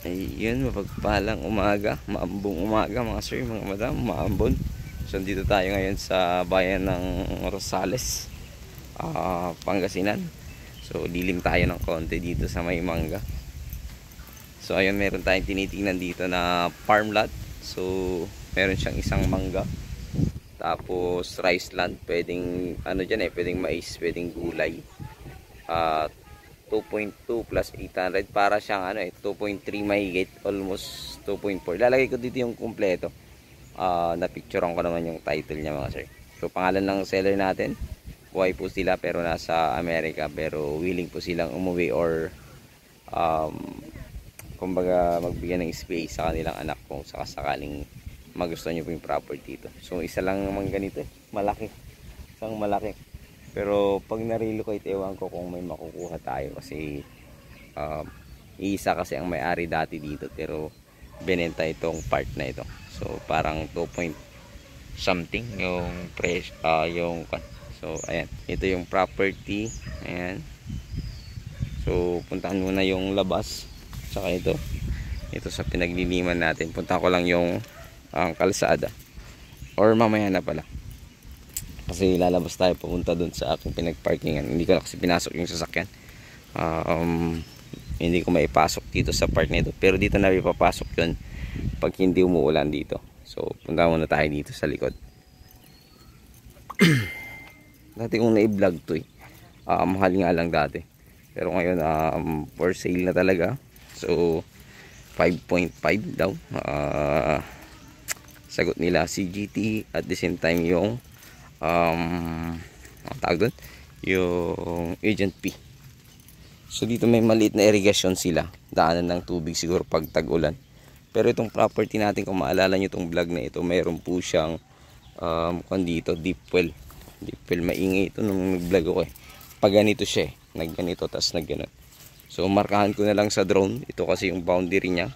Ayun, mapagpalang umaga, maambong umaga mga sir, mga madam, maambon. So dito tayo ngayon sa bayan ng Rosales, Pangasinan. So dilim tayo ng konti dito sa may mangga. So ayun, meron tayong tinitingnan dito na farm lot. So meron siyang isang mangga. Tapos rice land, pwedeng ano dyan pwedeng mais, pwedeng gulay. At 2.2 plus 800 para siyang 2.3 mahigit, almost 2.4. Lalagay ko dito yung kumpleto. Na picturean ko naman yung title niya mga sir. So pangalan ng seller natin, buhay po sila pero nasa Amerika, pero willing po silang umuwi or kumbaga magbigyan ng space sa kanilang anak kung sakaling magustuhan nyo po yung property dito. So isa lang naman ganito, malaki, isang malaki. Pero pag na-relocate, ewan ko kung may makukuha tayo kasi isa kasi ang may-ari dati dito, pero binenta itong part na ito. So parang 2 point something yung price, so ayan, ito yung property. Ayan. So puntahan muna yung labas, saka ito sa pinagliliman natin. Punta ko lang yung kalsada, or mamaya na pala kasi lalabas tayo papunta dun sa aking pinagparkingan. Hindi ko na kasi pinasok yung sasakyan. Hindi ko maipasok dito sa part nito, pero dito na ipapasok yun pag hindi umuulan dito. So punta muna tayo dito sa likod. Dati kong na-vlog to mahal nga lang dati, pero ngayon for sale na talaga. So 5.5 daw sagot nila CGT, at the same time yung ang tawag doon, yung agent P. So dito may maliit na irrigation sila, daanan ng tubig siguro pag tag-ulan. Pero itong property natin, kung maalala nyo itong vlog na ito, mayroon po siyang dito, deep well. Maingay ito nung nag-vlog ako pag ganito siya nagganito, tas nagganon. So markahan ko na lang sa drone, ito kasi yung boundary niya.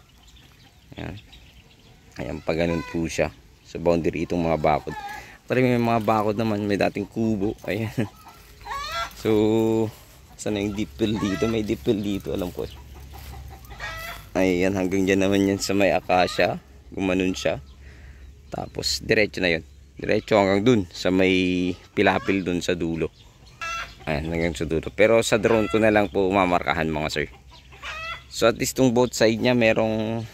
Ayan, pag ganun po siya. So boundary itong mga bakod. Pero may mga bakod naman, may dating kubo. Ayan. So saan yung deep well dito? May deep well dito, alam ko. Ayan, hanggang dyan naman yan sa may akasya. Gumanon siya. Tapos diretso na yun. Diretso hanggang dun sa may pilapil dun sa dulo. Ayan, hanggang sa dulo. Pero sa drone ko na lang po mamarkahan mga sir. So at least tong both side niya merong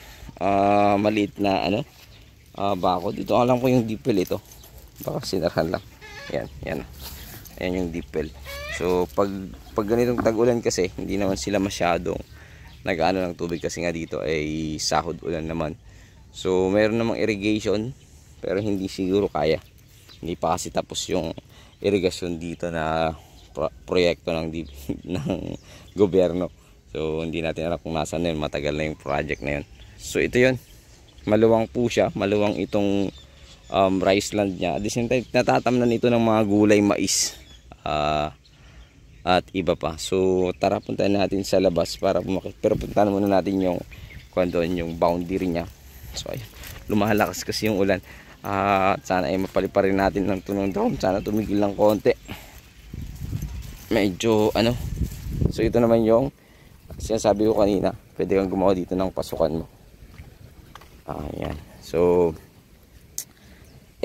maliit na bakod. Dito alam ko yung deep well ito. Baka sinarhan lang. Yan. Ayan yung deep well. So pag ganitong tag-ulan kasi, hindi naman sila masyadong nag-ano ng tubig kasi nga dito ay sahod ulan naman. So meron namang irrigation, pero hindi siguro kaya. Hindi pa kasi tapos yung irrigation dito na proyekto ng gobyerno. So hindi natin alam kung nasaan na yun. Matagal na yung project na yun. So ito yun, maluwang po siya. Maluwang itong rice land niya. At the same time, natatamnan ito ng mga gulay, mais at iba pa. So tara, puntahan natin sa labas para pumakit. Pero puntahan muna natin yung yung boundary niya. So ayun, lumalakas kasi yung ulan. Sana ay mapaliparin natin ng tunong drone. Sana tumigil ng konti. Medyo so ito naman yung sinasabi ko kanina, pwede kang gumawa dito ng pasukan mo. Ayan. So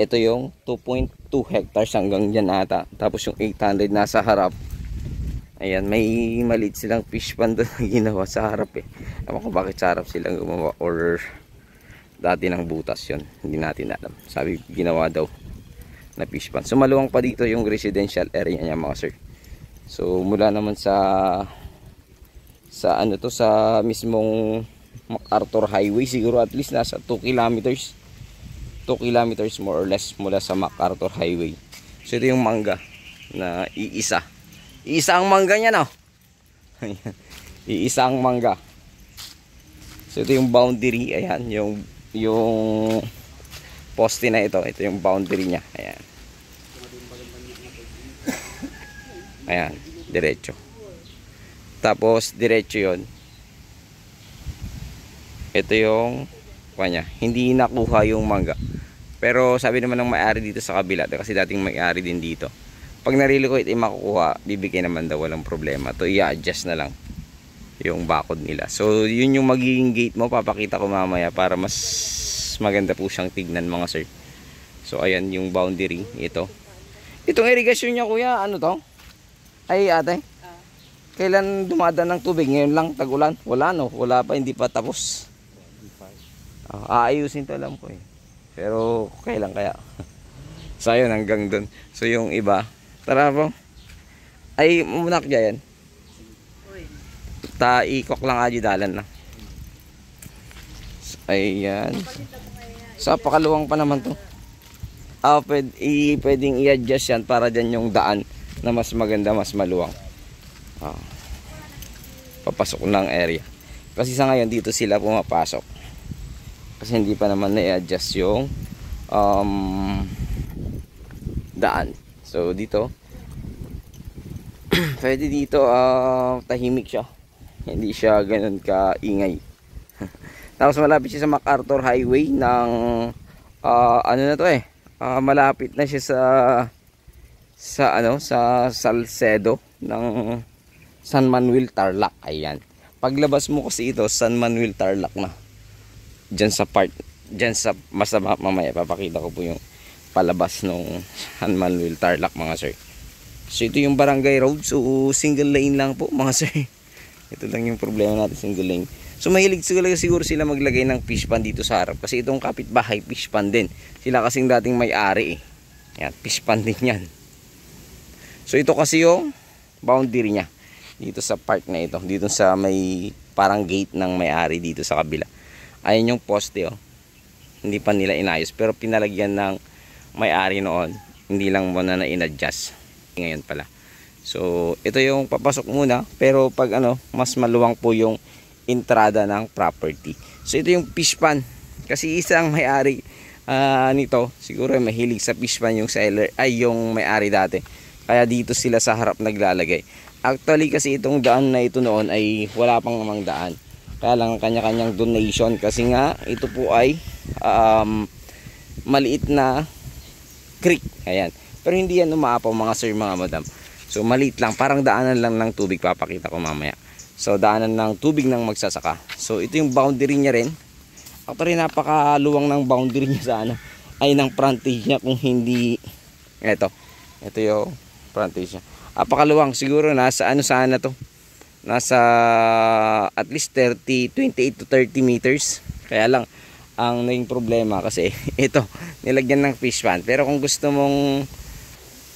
ito yung 2.2 hectares hanggang dyan ata. Tapos yung 800 nasa harap. Ayan, may maliit silang fish pond doon na ginawa sa harap Ewan ko bakit sa harap silang gumawa, or dati ng butas yun, hindi natin alam. Sabi ginawa daw na fish pond. So maluwang pa dito yung residential area niya mga sir. So mula naman sa mismong MacArthur Highway, siguro at least nasa 2 kilometers more or less mula sa MacArthur Highway. So ito yung mangga na iisa ang mangga niya iisa ang mangga. So ito yung boundary. Ayan, yung poste na ito yung boundary niya. Ayan, diretso. Tapos diretso yon. Ito yung kanya. Hindi nakuha yung mangga. Pero sabi naman ng may-ari dito sa kabila, kasi dating may-ari din dito, pag na-relocate makukuha, bibigay naman daw, walang problema. To i-adjust na lang. yung bakod nila. So yun yung magiging gate mo, papakita ko mamaya para mas maganda po siyang tignan mga sir. So ayan yung boundary ito. Itong irrigation niya kuya, ano to? Ay ate, kailan dumadaan ng tubig? Ngayon lang, tag-ulan? Wala no, wala pa, hindi pa tapos. Aayusin to alam ko eh. Pero kailan kaya? So ayun, hanggang dun. So yung iba, tara po. Ay, umunak dyan. Ikok lang aji dalan na. Ayan. So pakaluwang pa naman to. Pwedeng i-adjust yan para dyan yung daan na mas maganda, mas maluwang. Papasok ng area. Kasi sa ngayon dito sila pumapasok. Kasi hindi pa naman na-i-adjust yung daan. So dito pwede dito tahimik siya. Hindi siya ganun kaingay. Tapos malapit siya sa MacArthur Highway ng ano na to eh. Malapit na siya sa Salcedo ng San Manuel Tarlac. Ayan. Paglabas mo kasi ito, San Manuel Tarlac na. Diyan sa part, diyan sa masama mamaya papakita ko po yung palabas ng San Manuel Tarlac mga sir. So ito yung barangay road. So single lane lang po mga sir. Ito lang yung problema natin, single lane. So mahilig siguro sila maglagay ng fish pan dito sa harap. Kasi itong kapitbahay fish pan din. Sila kasing dating may-ari eh. Yan, fish pan din yan. So ito kasi yung boundary niya. Dito sa part na ito. Dito sa may parang gate ng may-ari dito sa kabila. Ayan yung poste oh. Hindi pa nila inayos. Pero pinalagyan ng may-ari noon. Hindi lang muna na in-adjust. Ngayon pala. So ito yung papasok muna. Pero pag mas maluwang po yung entrada ng property. So ito yung fish pan. Kasi isang may-ari nito. Siguro mahilig sa fish pan yung seller. Ay yung may-ari dati. Kaya dito sila sa harap naglalagay. Actually kasi itong daan na ito noon ay wala pang namang daan. Kaya lang kanya-kanyang donation kasi nga ito po ay maliit na creek. Ayan. Pero hindi yan umaapaw mga sir, mga madam. So maliit lang, parang daanan lang ng tubig, papakita ko mamaya. So daanan ng tubig ng magsasaka. So ito yung boundary niya rin. Actually napakaluwang ng boundary niya sa ay ng frontage niya kung hindi ito yung frontage niya. Napakaluwang, siguro nasa sana to. Nasa at least 28 to 30 meters. Kaya lang ang naging problema kasi ito nilagyan ng fish pan. Pero kung gusto mong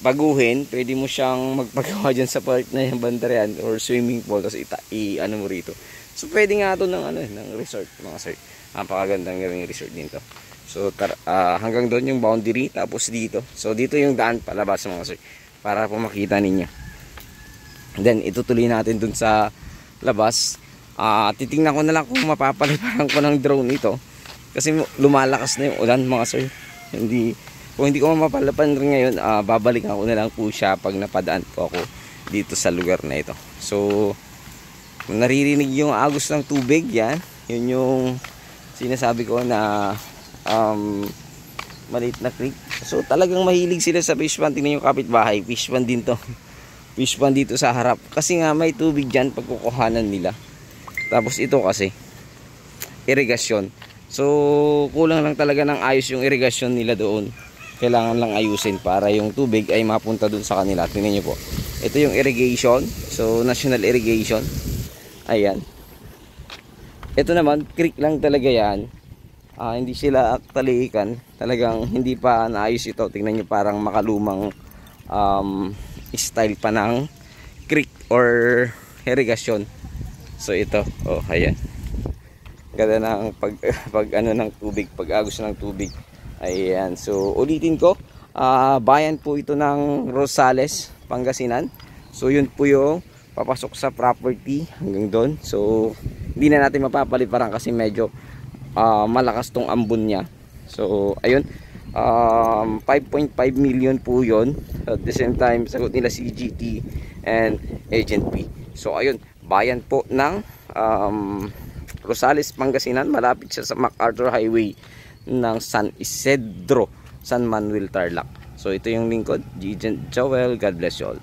baguhin, pwede mo siyang magpagawa dyan sa part na yung bandarean or swimming pool, tapos ano mo rito. So pwede nga ito ng resort mga sir. Napakagandang gawing resort dito. So hanggang doon yung boundary, tapos dito. So dito yung daan palabas mga sir para po makita ninyo. Then itutuloy natin dun sa labas. Titingnan ko na lang kung mapapaliparan ko ng drone ito. Kasi lumalakas na yung ulan mga sir. Kung hindi ko mapapalapan rin ngayon, babalikan ko na lang po siya pag napadaan po ako dito sa lugar na ito. So kung naririnig yung agos ng tubig, yan. Yun yung sinasabi ko na maliit na creek. So talagang mahilig sila sa fish pan. Tingnan yung kapitbahay, fish pan din to. Fish pan dito sa harap. Kasi nga may tubig dyan pagkukuhanan nila. Tapos ito kasi irigasyon. So kulang lang talaga ng ayos yung irigasyon nila doon. Kailangan lang ayusin para yung tubig ay mapunta doon sa kanila. Tingnan nyo po. Ito yung irrigation. So national irrigation. Ayan. Ito naman creek lang talaga yan. Hindi sila talikan. Talagang hindi pa naayos ito. Tingnan nyo parang makalumang style pa ng creek or irrigation. So ito, ayan. Ganda ng pag ng tubig, pag-agos ng tubig. Ayan. So ulitin ko, bayan po ito ng Rosales, Pangasinan. So yun po yung papasok sa property hanggang doon. So hindi na natin mapapaliparan kasi medyo malakas tong ambon niya. So ayun. 5.5 million po yun. At the same time sagot nila CGT and Agent P. So ayun, bayan po ng Rosales, Pangasinan. Malapit siya sa MacArthur Highway ng San Isidro, San Manuel Tarlac. So ito yung lingkod, Agent Joel. God bless you all.